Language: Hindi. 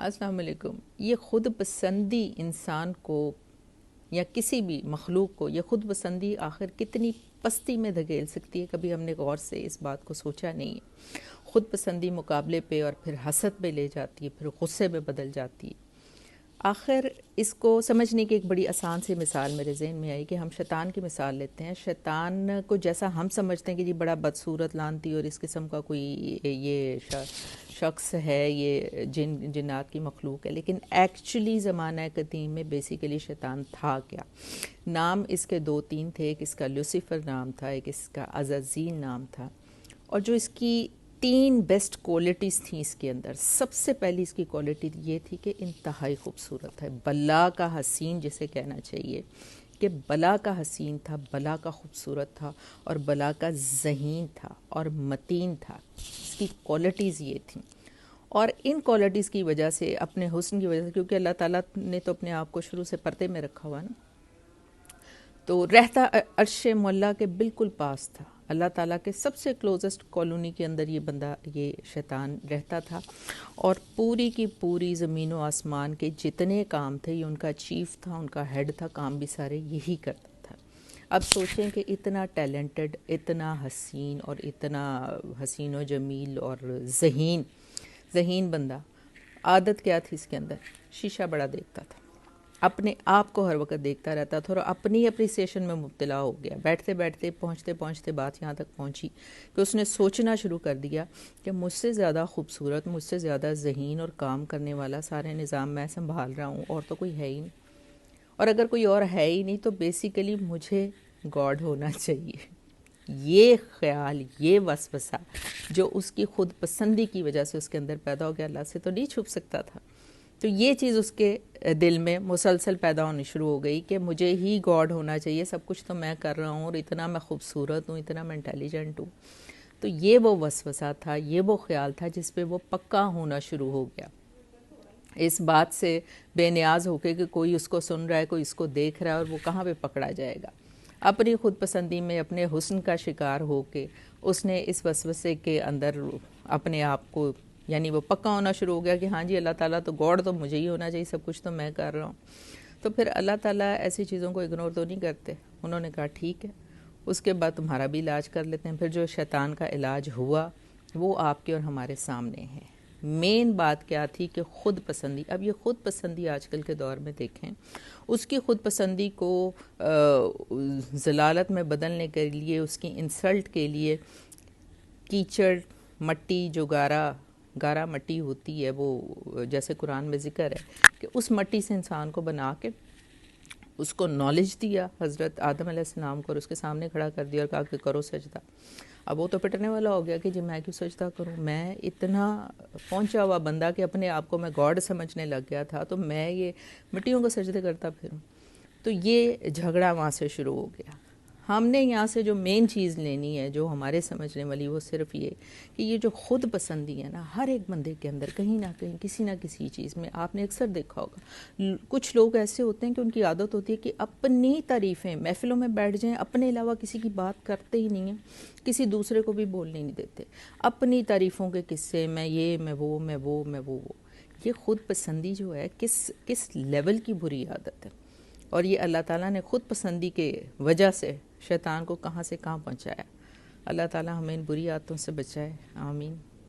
अस्सलाम वालेकुम। ये ख़ुद पसंदी इंसान को या किसी भी मखलूक को, ये ख़ुद पसंदी आखिर कितनी पस्ती में धकेल सकती है, कभी हमने गौर से इस बात को सोचा नहीं है। ख़ुद पसंदी मुकाबले पे और फिर हसद पे ले जाती है, फिर गुस्से में बदल जाती है। आखिर इसको समझने की एक बड़ी आसान सी मिसाल मेरे जहन में आई कि हम शैतान की मिसाल लेते हैं। शैतान को जैसा हम समझते हैं कि जी बड़ा बदसूरत लानती और इस किस्म का कोई ये शख्स है, ये जिन्नात की मखलूक है, लेकिन एक्चुअली ज़माना कदीम में बेसिकली शैतान था क्या। नाम इसके दो तीन थे। एक इसका लूसीफ़र नाम था, एक इसका अज़ाज़ील नाम था। और जो इसकी तीन बेस्ट क्वालिटीज़ थी इसके अंदर, सबसे पहली इसकी क्वालिटी ये थी कि इंतहाई खूबसूरत है। बला का हसीन जिसे कहना चाहिए कि बला का हसीन था, बला का खूबसूरत था और बला का ज़हीन था और मतीन था। इसकी क्वालिटीज़ ये थी। और इन क्वालिटीज़ की वजह से, अपने हुस्न की वजह से, क्योंकि अल्लाह ताला ने तो अपने आप को शुरू से पर्दे में रखा हुआ ना, तो रहता अर्श मौला के बिल्कुल पास था। अल्लाह ताला के सबसे क्लोजेस्ट कॉलोनी के अंदर ये बंदा, ये शैतान रहता था और पूरी की पूरी ज़मीन व आसमान के जितने काम थे ये उनका चीफ था, उनका हेड था। काम भी सारे यही करता था। अब सोचें कि इतना टैलेंटेड, इतना हसीन और इतना हसीन व जमील और ज़हीन बंदा, आदत क्या थी इसके अंदर? शीशा बड़ा देखता था, अपने आप को हर वक्त देखता रहता था और अपनी अप्रिसिएशन में मुब्तला हो गया। बैठते बैठते, पहुँचते पहुँचते बात यहाँ तक पहुँची कि उसने सोचना शुरू कर दिया कि मुझसे ज़्यादा खूबसूरत, मुझसे ज़्यादा ज़हीन और काम करने वाला सारे निज़ाम मैं संभाल रहा हूँ और तो कोई है ही नहीं। और अगर कोई और है ही नहीं तो बेसिकली मुझे गॉड होना चाहिए। ये ख्याल, ये वसवसा जो उसकी खुद पसंदी की वजह से उसके अंदर पैदा हो गया, अल्लाह से तो नहीं छुप सकता था। तो ये चीज़ उसके दिल में मुसलसल पैदा होनी शुरू हो गई कि मुझे ही गॉड होना चाहिए, सब कुछ तो मैं कर रहा हूँ और इतना मैं खूबसूरत हूँ, इतना मैं इंटेलिजेंट हूँ। तो ये वो वसवसा था, ये वो ख्याल था जिस पे वो पक्का होना शुरू हो गया, इस बात से बेनियाज होके कि कोई उसको सुन रहा है, कोई इसको देख रहा है और वो कहाँ पे पकड़ा जाएगा। अपनी खुद पसंदी में, अपने हुस्न का शिकार होके उसने इस वसवसे के अंदर अपने आप को, यानी वो पक्का होना शुरू हो गया कि हाँ जी अल्लाह ताला तो गॉड तो मुझे ही होना चाहिए, सब कुछ तो मैं कर रहा हूँ। तो फिर अल्लाह ताला ऐसी चीज़ों को इग्नोर तो नहीं करते। उन्होंने कहा ठीक है, उसके बाद तुम्हारा भी इलाज कर लेते हैं। फिर जो शैतान का इलाज हुआ वो आपके और हमारे सामने है। मेन बात क्या थी कि ख़ुद पसंदी। अब ये ख़ुद पसंदी आजकल के दौर में देखें, उसकी ख़ुद पसंदी को ज़लालत में बदलने के लिए, उसकी इंसल्ट के लिए कीचड़, मट्टी, जो गारा मट्टी होती है, वो जैसे कुरान में ज़िक्र है कि उस मट्टी से इंसान को बना के उसको नॉलेज दिया हज़रत आदम अलैहिस्सलाम को और उसके सामने खड़ा कर दिया और कहा कि करो सजदा। अब वो तो पिटने वाला हो गया कि जी मैं क्यों सजदा करूं, मैं इतना पहुंचा हुआ बंदा कि अपने आप को मैं गॉड समझने लग गया था, तो मैं ये मिट्टियों को सजदे करता फिरूं। तो ये झगड़ा वहाँ से शुरू हो गया। हमने यहाँ से जो मेन चीज़ लेनी है, जो हमारे समझने वाली, वो सिर्फ ये कि ये जो ख़ुद पसंदी है ना, हर एक बंदे के अंदर कहीं ना कहीं, किसी ना किसी चीज़ में, आपने अक्सर देखा होगा कुछ लोग ऐसे होते हैं कि उनकी आदत होती है कि अपनी तारीफ़ें महफ़िलों में बैठ जाएं, अपने अलावा किसी की बात करते ही नहीं हैं, किसी दूसरे को भी बोलने नहीं देते, अपनी तारीफ़ों के किस्से, मैं ये, मैं वो। ये ख़ुद पसंदी जो है किस लेवल की बुरी आदत है। और ये अल्लाह ताला ने ख़ुद पसंदी के वजह से शैतान को कहाँ से कहाँ पहुँचाया। अल्लाह ताला हमें इन बुरी आदतों से बचाए, आमीन।